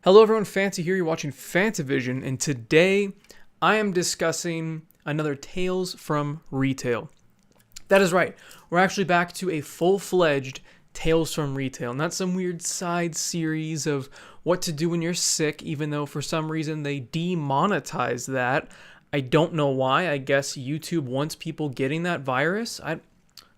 Hello everyone, Fancy here, you're watching FANTAVISION, and today I am discussing another Tales from Retail. That is right, we're actually back to a full-fledged Tales from Retail, not some weird side series of what to do when you're sick, even though for some reason they demonetize that. I don't know why. I guess YouTube wants people getting that virus. I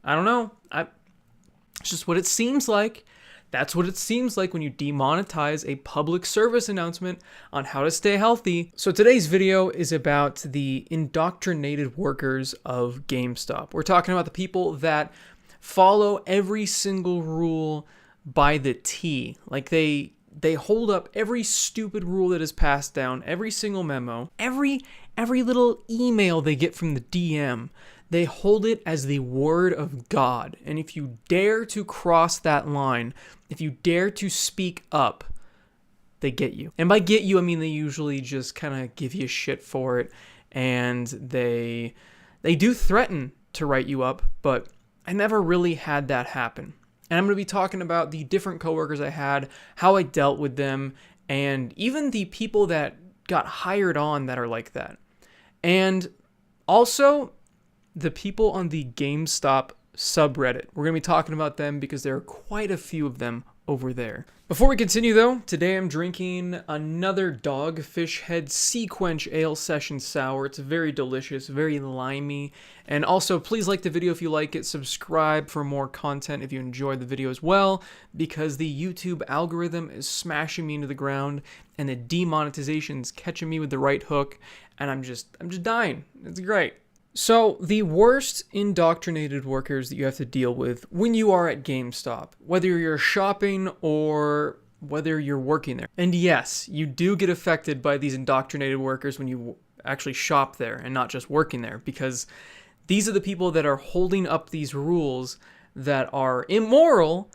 don't know. It's just what it seems like. That's what it seems like when you demonetize a public service announcement on how to stay healthy. So today's video is about the indoctrinated workers of GameStop. We're talking about the people that follow every single rule by the T. Like they hold up every stupid rule that is passed down, every single memo, every little email they get from the DM. They hold it as the word of God. And if you dare to cross that line, if you dare to speak up, they get you. And by get you, I mean they usually just kind of give you shit for it. And they do threaten to write you up, but I never really had that happen. And I'm going to be talking about the different coworkers I had, how I dealt with them, and even the people that got hired on that are like that. And also the people on the GameStop subreddit. We're going to be talking about them because there are quite a few of them over there. Before we continue though, today I'm drinking another Dogfish Head Sea Quench Ale Session Sour. It's very delicious, very limey. And also, please like the video if you like it. Subscribe for more content if you enjoyed the video as well, because the YouTube algorithm is smashing me into the ground and the demonetization's catching me with the right hook, and I'm just dying. It's great. So, the worst indoctrinated workers that you have to deal with when you are at GameStop, whether you're shopping or whether you're working there. And yes, you do get affected by these indoctrinated workers when you actually shop there and not just working there, because these are the people that are holding up these rules that are immoral,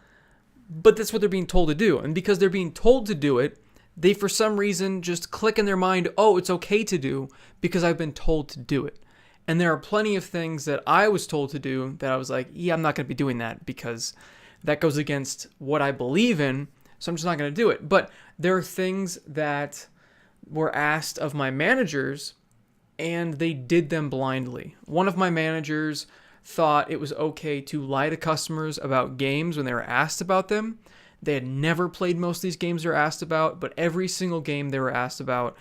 but that's what they're being told to do. And because they're being told to do it, they for some reason just click in their mind, oh, it's okay to do because I've been told to do it. And there are plenty of things that I was told to do that I was like, yeah, I'm not going to be doing that because that goes against what I believe in, so I'm just not going to do it. But there are things that were asked of my managers, and they did them blindly. One of my managers thought it was okay to lie to customers about games when they were asked about them. They had never played most of these games they were asked about, but every single game they were asked about,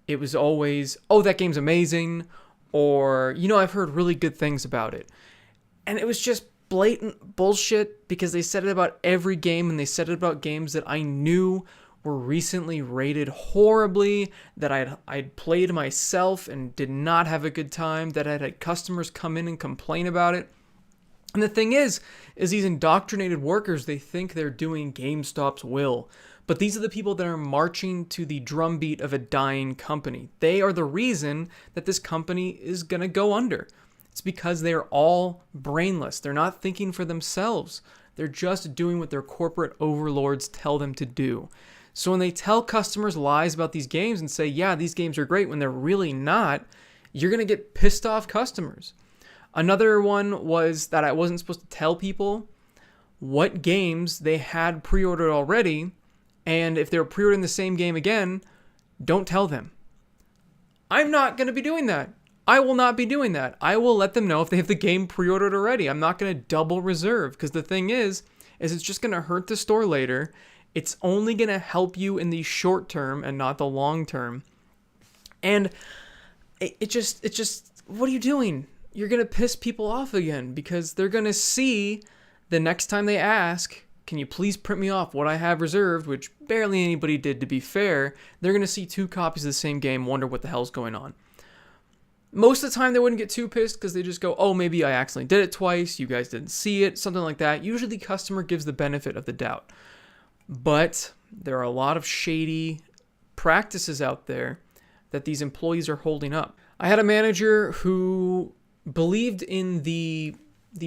it was always, oh, that game's amazing, or, you know, I've heard really good things about it. And it was just blatant bullshit because they said it about every game, and they said it about games that I knew were recently rated horribly, that I'd played myself and did not have a good time, that I'd had customers come in and complain about it. And the thing is these indoctrinated workers, they think they're doing GameStop's will. But these are the people that are marching to the drumbeat of a dying company. They are the reason that this company is going to go under. It's because they're all brainless. They're not thinking for themselves. They're just doing what their corporate overlords tell them to do. So when they tell customers lies about these games and say, yeah, these games are great, when they're really not, you're going to get pissed off customers. Another one was that I wasn't supposed to tell people what games they had pre-ordered already, and if they're pre-ordering the same game again, don't tell them. I'm not going to be doing that. I will not be doing that. I will let them know if they have the game pre-ordered already. I'm not going to double reserve, because the thing is it's just going to hurt the store later. It's only going to help you in the short term and not the long term. And it just, what are you doing? You're going to piss people off again, because they're going to see the next time they ask, can you please print me off what I have reserved, which barely anybody did, to be fair. They're going to see 2 copies of the same game, wonder what the hell's going on. Most of the time, they wouldn't get too pissed because they just go, oh, maybe I accidentally did it twice, you guys didn't see it, something like that. Usually the customer gives the benefit of the doubt. But there are a lot of shady practices out there that these employees are holding up. I had a manager who believed in the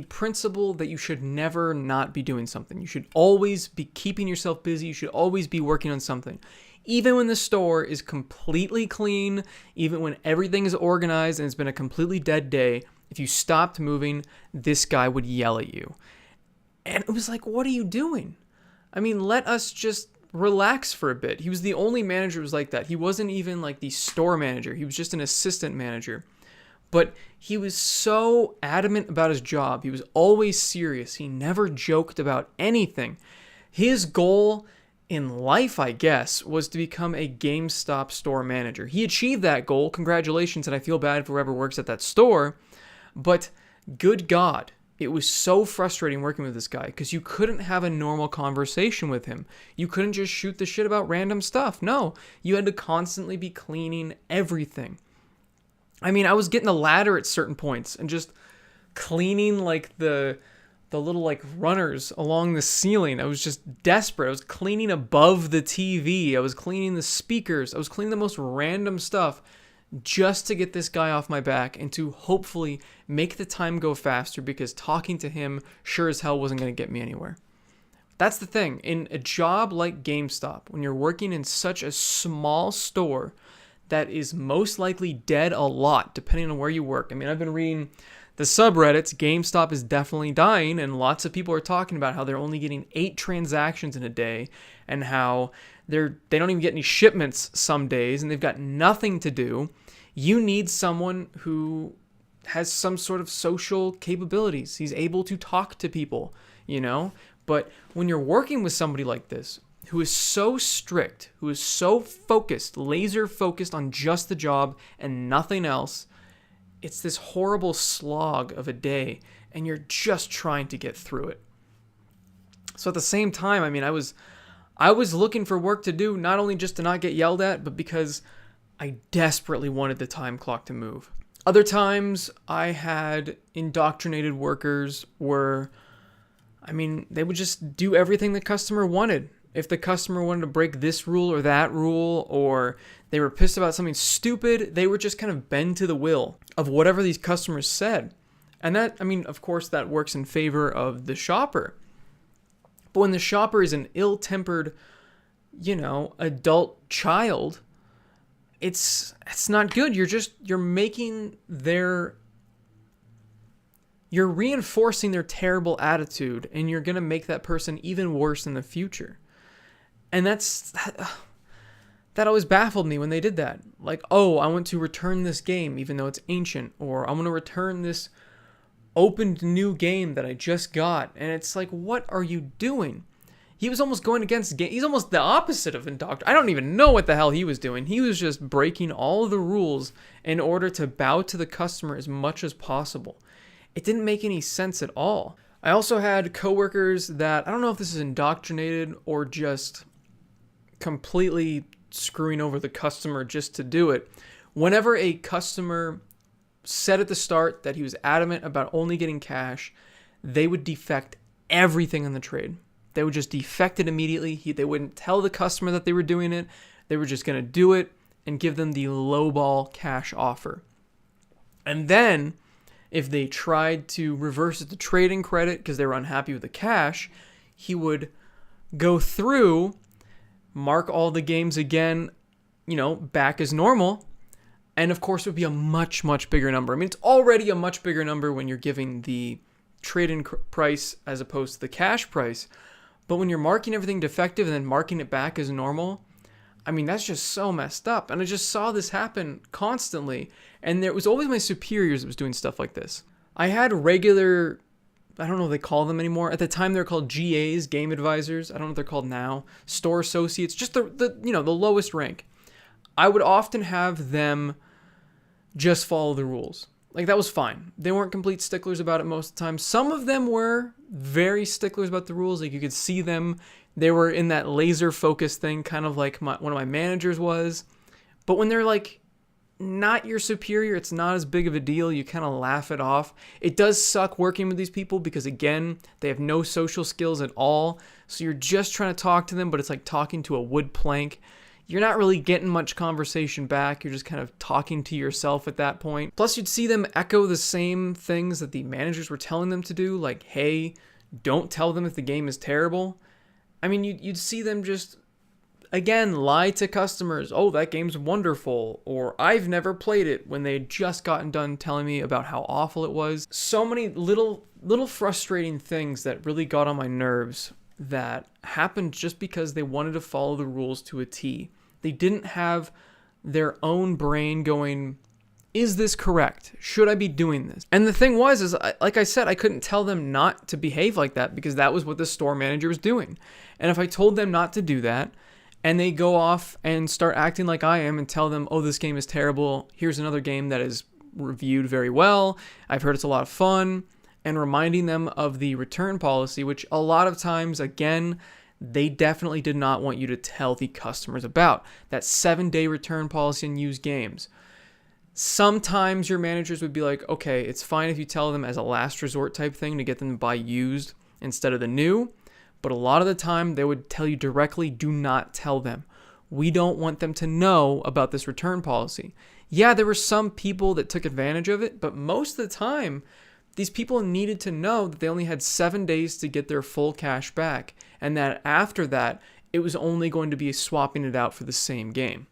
principle that you should never not be doing something. You should always be keeping yourself busy. You should always be working on something. Even when the store is completely clean, even when everything is organized and it's been a completely dead day, if you stopped moving, this guy would yell at you. And it was like, what are you doing? I mean, let us just relax for a bit. He was the only manager who was like that. He wasn't even like the store manager. He was just an assistant manager. But he was so adamant about his job. He was always serious. He never joked about anything. His goal in life, I guess, was to become a GameStop store manager. He achieved that goal. Congratulations, and I feel bad for whoever works at that store. But good God, it was so frustrating working with this guy because you couldn't have a normal conversation with him. You couldn't just shoot the shit about random stuff. No, you had to constantly be cleaning everything. I mean, I was getting a ladder at certain points and just cleaning like the little like runners along the ceiling. I was just desperate. I was cleaning above the TV. I was cleaning the speakers. I was cleaning the most random stuff just to get this guy off my back and to hopefully make the time go faster, because talking to him sure as hell wasn't going to get me anywhere. That's the thing. In a job like GameStop, when you're working in such a small store that is most likely dead a lot, depending on where you work. I mean, I've been reading the subreddits. GameStop is definitely dying, and lots of people are talking about how they're only getting 8 transactions in a day, and how they don't even get any shipments some days, and they've got nothing to do. You need someone who has some sort of social capabilities. He's able to talk to people, you know? But when you're working with somebody like this, who is so strict, who is so focused, laser focused on just the job and nothing else, it's this horrible slog of a day, and you're just trying to get through it. So at the same time, I mean, I was looking for work to do, not only just to not get yelled at, but because I desperately wanted the time clock to move. Other times I had indoctrinated workers where, I mean, they would just do everything the customer wanted. If the customer wanted to break this rule or that rule, or they were pissed about something stupid, they would just kind of bend to the will of whatever these customers said. And that, I mean, of course, that works in favor of the shopper. But when the shopper is an ill-tempered, adult child, it's not good. You're reinforcing their terrible attitude, and you're going to make that person even worse in the future. And that always baffled me when they did that. Like, oh, I want to return this game even though it's ancient, or I want to return this opened new game that I just got. And it's like, what are you doing? He was almost going against game. He's almost the opposite of Indoctrinated. I don't even know what the hell he was doing. He was just breaking all of the rules in order to bow to the customer as much as possible. It didn't make any sense at all. I also had coworkers that, I don't know if this is indoctrinated or just completely screwing over the customer just to do it. Whenever a customer said at the start that he was adamant about only getting cash, they would defect everything in the trade. They would just defect it immediately. They wouldn't tell the customer that they were doing it. They were just going to do it and give them the lowball cash offer. And then, if they tried to reverse it to trading credit because they were unhappy with the cash, he would go through, mark all the games again, back as normal. And of course, it would be a much, much bigger number. I mean, it's already a much bigger number when you're giving the trade-in price as opposed to the cash price. But when you're marking everything defective and then marking it back as normal, I mean, that's just so messed up. And I just saw this happen constantly. And it was always my superiors that was doing stuff like this. I had regular, I don't know what they call them anymore. At the time, they were called GAs, game advisors. I don't know what they're called now. Store associates, just the lowest rank. I would often have them just follow the rules. Like, that was fine. They weren't complete sticklers about it most of the time. Some of them were very sticklers about the rules. Like, you could see them. They were in that laser focus thing, kind of like one of my managers was. But when they're like not your superior, it's not as big of a deal. You kind of laugh it off. It does suck working with these people because, again, they have no social skills at all. So you're just trying to talk to them, but it's like talking to a wood plank. You're not really getting much conversation back. You're just kind of talking to yourself at that point. Plus, you'd see them echo the same things that the managers were telling them to do, like, hey, don't tell them if the game is terrible. I mean, you'd see them just, again, lie to customers. Oh, that game's wonderful. Or I've never played it, when they had just gotten done telling me about how awful it was. So many little frustrating things that really got on my nerves. that happened just because they wanted to follow the rules to a T. They didn't have their own brain going, is this correct? Should I be doing this? And the thing was, like I said, I couldn't tell them not to behave like that because that was what the store manager was doing. And if I told them not to do that, and they go off and start acting like I am and tell them, oh, this game is terrible, here's another game that is reviewed very well, I've heard it's a lot of fun, and reminding them of the return policy, which a lot of times, again, they definitely did not want you to tell the customers about. That 7-day return policy in used games. Sometimes your managers would be like, okay, it's fine if you tell them as a last resort type thing to get them to buy used instead of the new. But a lot of the time they would tell you directly, do not tell them. We don't want them to know about this return policy. Yeah, there were some people that took advantage of it, but most of the time, these people needed to know that they only had 7 days to get their full cash back, and that after that, it was only going to be swapping it out for the same game.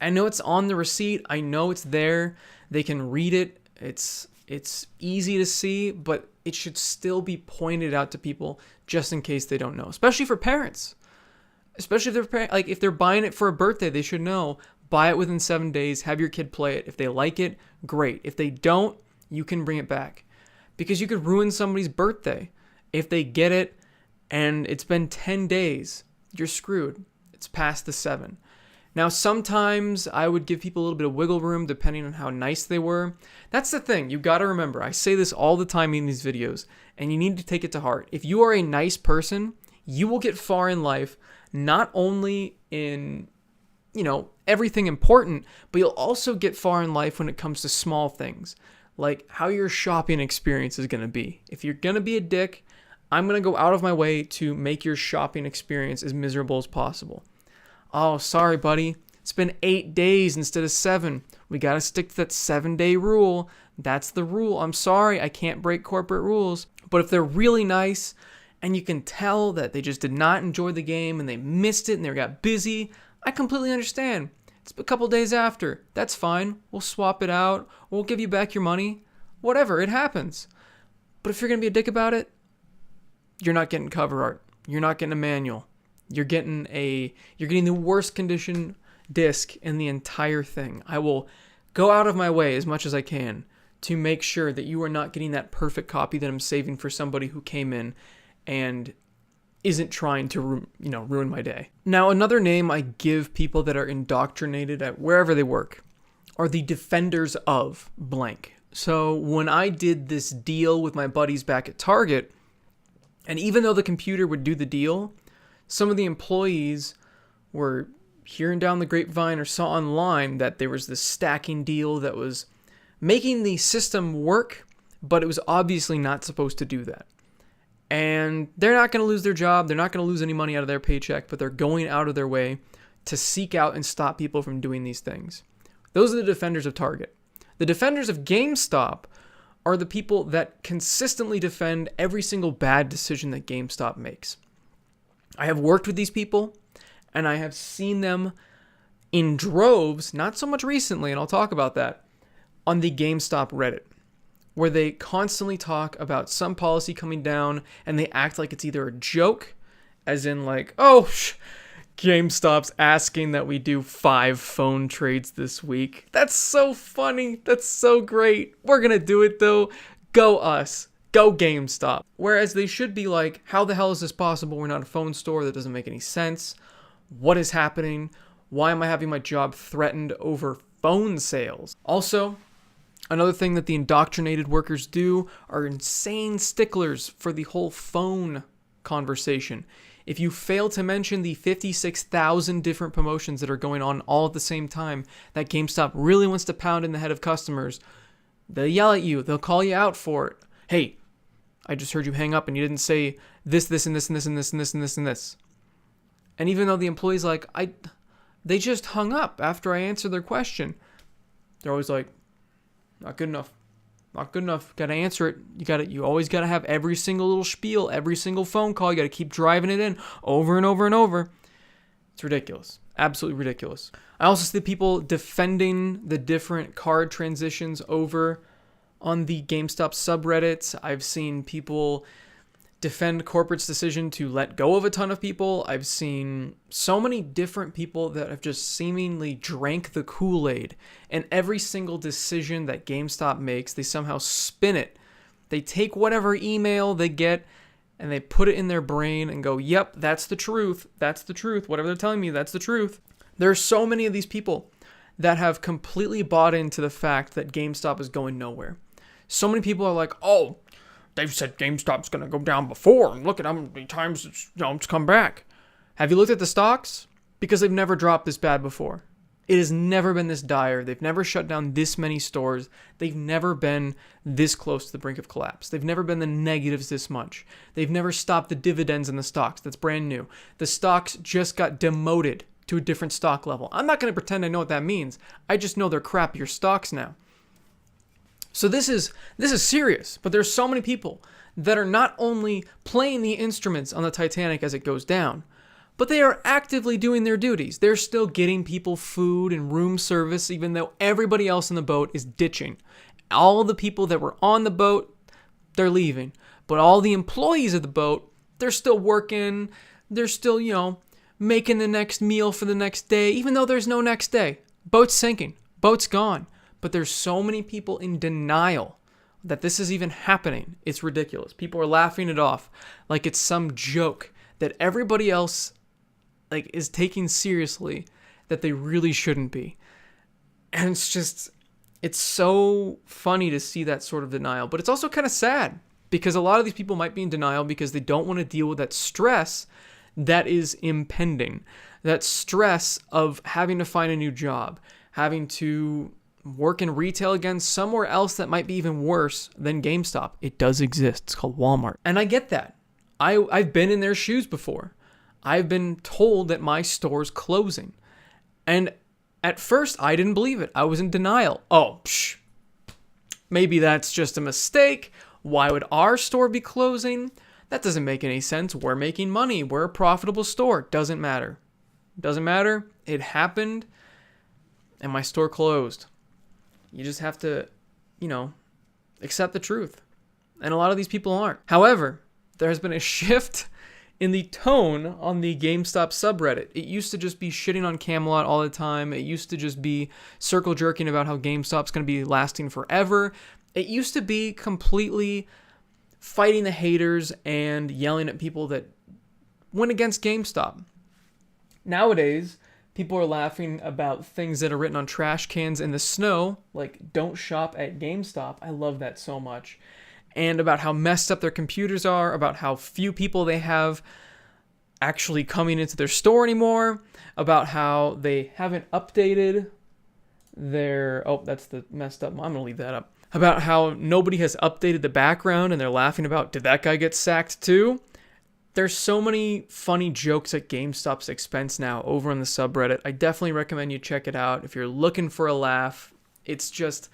I know it's on the receipt. I know it's there. They can read it. It's easy to see, but it should still be pointed out to people just in case they don't know, especially for parents. Especially if they're buying it for a birthday, they should know. Buy it within 7 days. Have your kid play it. If they like it, great. If they don't, you can bring it back, because you could ruin somebody's birthday. If they get it and it's been 10 days, you're screwed. It's past the 7. Now, sometimes I would give people a little bit of wiggle room depending on how nice they were. That's the thing. You got to remember, I say this all the time in these videos, and you need to take it to heart. If you are a nice person, you will get far in life, not only in, everything important, but you'll also get far in life when it comes to small things, like how your shopping experience is going to be. If you're going to be a dick, I'm going to go out of my way to make your shopping experience as miserable as possible. Oh, sorry, buddy. It's been 8 days instead of 7. We got to stick to that 7-day rule. That's the rule. I'm sorry. I can't break corporate rules. But if they're really nice and you can tell that they just did not enjoy the game and they missed it and they got busy, I completely understand. It's a couple days after. That's fine. We'll swap it out. We'll give you back your money. Whatever. It happens. But if you're going to be a dick about it, you're not getting cover art. You're not getting a manual. You're getting the worst condition disc in the entire thing. I will go out of my way as much as I can to make sure that you are not getting that perfect copy that I'm saving for somebody who came in and isn't trying to ruin my day. Now, another name I give people that are indoctrinated at wherever they work are the defenders of blank. So when I did this deal with my buddies back at Target, and even though the computer would do the deal, some of the employees were hearing down the grapevine or saw online that there was this stacking deal that was making the system work, but it was obviously not supposed to do that. And they're not going to lose their job. They're not going to lose any money out of their paycheck, but they're going out of their way to seek out and stop people from doing these things. Those are the defenders of Target. The defenders of GameStop are the people that consistently defend every single bad decision that GameStop makes. I have worked with these people, and I have seen them in droves, not so much recently, and I'll talk about that, on the GameStop Reddit, where they constantly talk about some policy coming down, and they act like it's either a joke, as in like, GameStop's asking that we do 5 phone trades this week. That's so funny. That's so great. We're going to do it, though. Go us. Go GameStop. Whereas they should be like, how the hell is this possible? We're not a phone store. That doesn't make any sense. What is happening? Why am I having my job threatened over phone sales? Also, another thing that the indoctrinated workers do are insane sticklers for the whole phone conversation. If you fail to mention the 56,000 different promotions that are going on all at the same time that GameStop really wants to pound in the head of customers, they'll yell at you. They'll call you out for it. Hey, I just heard you hang up and you didn't say this, and this, and this, and this, and this, and this, and this. And even though the employee's like, they just hung up after I answered their question, they're always like, not good enough. Not good enough. Got to answer it. You always got to have every single little spiel, every single phone call. You got to keep driving it in over and over and over. It's ridiculous. Absolutely ridiculous. I also see people defending the different card transitions over on the GameStop subreddits. I've seen people defend corporate's decision to let go of a ton of people. I've seen so many different people that have just seemingly drank the Kool-Aid, and every single decision that GameStop makes, they somehow spin it. They take whatever email they get and they put it in their brain and go, yep, that's the truth. That's the truth. Whatever they're telling me, that's the truth. There are so many of these people that have completely bought into the fact that GameStop is going nowhere. So many people are like, oh, they've said GameStop's going to go down before, and look at how many times it's come back. Have you looked at the stocks? Because they've never dropped this bad before. It has never been this dire. They've never shut down this many stores. They've never been this close to the brink of collapse. They've never been the negatives this much. They've never stopped the dividends in the stocks. That's brand new. The stocks just got demoted to a different stock level. I'm not going to pretend I know what that means. I just know they're crappier stocks now. So this is serious, but there's so many people that are not only playing the instruments on the Titanic as it goes down, but they are actively doing their duties. They're still getting people food and room service, even though everybody else in the boat is ditching. All the people that were on the boat, they're leaving. But all the employees of the boat, they're still working. They're still, making the next meal for the next day, even though there's no next day. Boat's sinking. Boat's gone. But there's so many people in denial that this is even happening. It's ridiculous. People are laughing it off like it's some joke that everybody else is taking seriously that they really shouldn't be. And it's so funny to see that sort of denial. But it's also kind of sad because a lot of these people might be in denial because they don't want to deal with that stress that is impending. That stress of having to find a new job, having to work in retail again somewhere else that might be even worse than GameStop. It does exist. It's called Walmart. And I get that. I've been in their shoes before. I've been told that my store's closing. And at first, I didn't believe it. I was in denial. Maybe that's just a mistake. Why would our store be closing? That doesn't make any sense. We're making money. We're a profitable store. Doesn't matter. Doesn't matter. It happened, and my store closed. You just have to, accept the truth. And a lot of these people aren't. However, there has been a shift in the tone on the GameStop subreddit. It used to just be shitting on Camelot all the time. It used to just be circle jerking about how GameStop's going to be lasting forever. It used to be completely fighting the haters and yelling at people that went against GameStop. Nowadays, people are laughing about things that are written on trash cans in the snow, like don't shop at GameStop. I love that so much. And about how messed up their computers are, about how few people they have actually coming into their store anymore, about how they haven't updated their... Oh, that's the messed up... I'm going to leave that up. About how nobody has updated the background, and they're laughing about, did that guy get sacked too? There's so many funny jokes at GameStop's expense now over on the subreddit. I definitely recommend you check it out if you're looking for a laugh. It's just...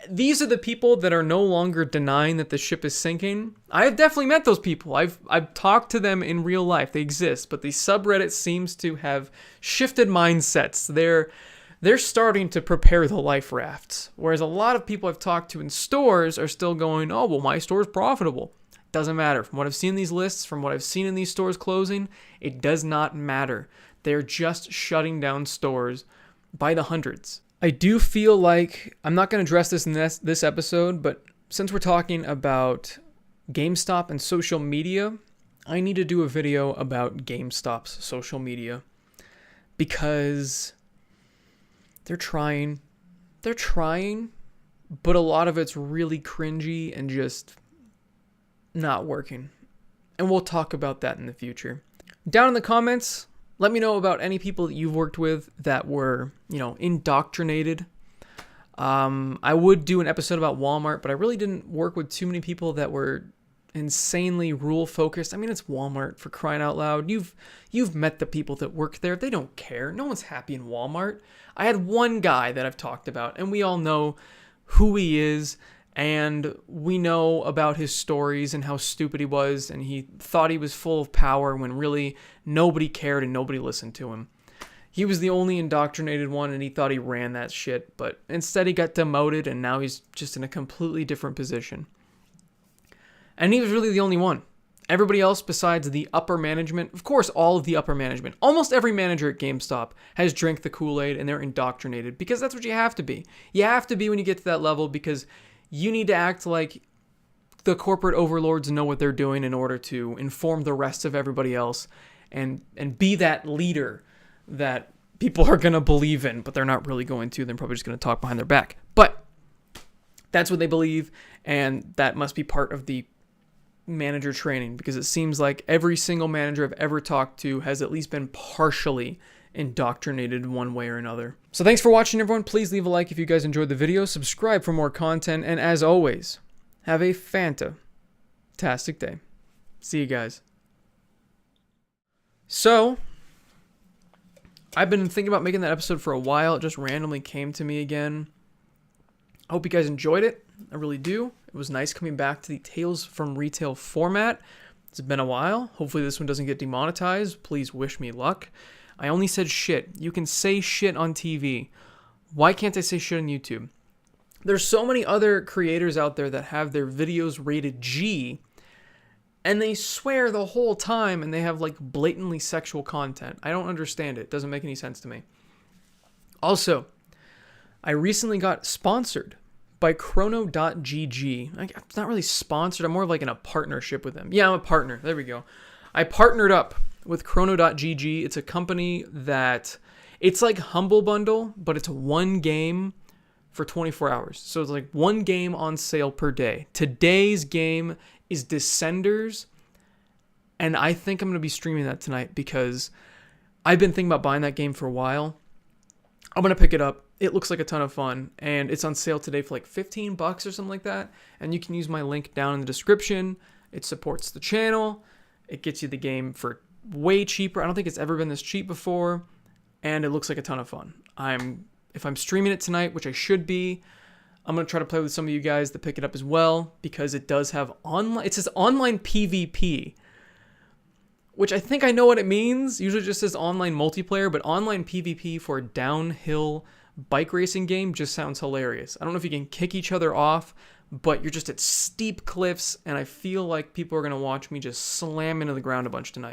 These are the people that are no longer denying that the ship is sinking. I have definitely met those people. I've talked to them in real life. They exist, but the subreddit seems to have shifted mindsets. They're starting to prepare the life rafts, whereas a lot of people I've talked to in stores are still going, oh, well, my store's profitable. Doesn't matter. From what I've seen in these lists, from what I've seen in these stores closing, it does not matter. They're just shutting down stores by the hundreds. I do feel like, I'm not going to address this in this episode, but since we're talking about GameStop and social media, I need to do a video about GameStop's social media because they're trying, but a lot of it's really cringy and just not working. And we'll talk about that in the future. Down in the comments, let me know about any people that you've worked with that were, indoctrinated. I would do an episode about Walmart, but I really didn't work with too many people that were insanely rule focused. I mean, it's Walmart, for crying out loud. You've met the people that work there. They don't care. No one's happy in Walmart. I had one guy that I've talked about, and we all know who he is, and we know about his stories and how stupid he was, and he thought he was full of power when really nobody cared and nobody listened to him. He was the only indoctrinated one, and he thought he ran that shit, but instead he got demoted, and now he's just in a completely different position. And he was really the only one. Everybody else besides the upper management, of course, all of the upper management, almost every manager at GameStop has drank the Kool-Aid and they're indoctrinated, because that's what you have to be. You have to be when you get to that level, because you need to act like the corporate overlords know what they're doing in order to inform the rest of everybody else and be that leader that people are going to believe in, but they're not really going to. They're probably just going to talk behind their back. But that's what they believe, and that must be part of the manager training, because it seems like every single manager I've ever talked to has at least been partially indoctrinated one way or another. So thanks for watching, everyone. Please leave a like if you guys enjoyed the video, subscribe for more content, and as always, have a fantastic day. See you guys. So, I've been thinking about making that episode for a while. It just randomly came to me again. I hope you guys enjoyed it. I really do. It was nice coming back to the Tales from Retail format. It's been a while. Hopefully this one doesn't get demonetized. Please wish me luck. I only said shit. You can say shit on TV. Why can't I say shit on YouTube? There's so many other creators out there that have their videos rated G, and they swear the whole time, and they have like blatantly sexual content. I don't understand it. It doesn't make any sense to me. Also, I recently got sponsored by Chrono.gg. It's not really sponsored. I'm more of like in a partnership with them. Yeah, I'm a partner. There we go. I partnered up with Chrono.gg. It's a company that, it's like Humble Bundle, but it's one game for 24 hours. So it's like one game on sale per day. Today's game is Descenders, and I think I'm going to be streaming that tonight because I've been thinking about buying that game for a while. I'm going to pick it up. It looks like a ton of fun, and it's on sale today for like $15 or something like that, and you can use my link down in the description. It supports the channel. It gets you the game for way cheaper. I don't think it's ever been this cheap before, and it looks like a ton of fun. If I'm streaming it tonight, which I should be, I'm going to try to play with some of you guys to pick it up as well, because it does have online, it says online PvP, which I think I know what it means. Usually it just says online multiplayer, but online PvP for a downhill bike racing game just sounds hilarious. I don't know if you can kick each other off, but you're just at steep cliffs, and I feel like people are going to watch me just slam into the ground a bunch tonight.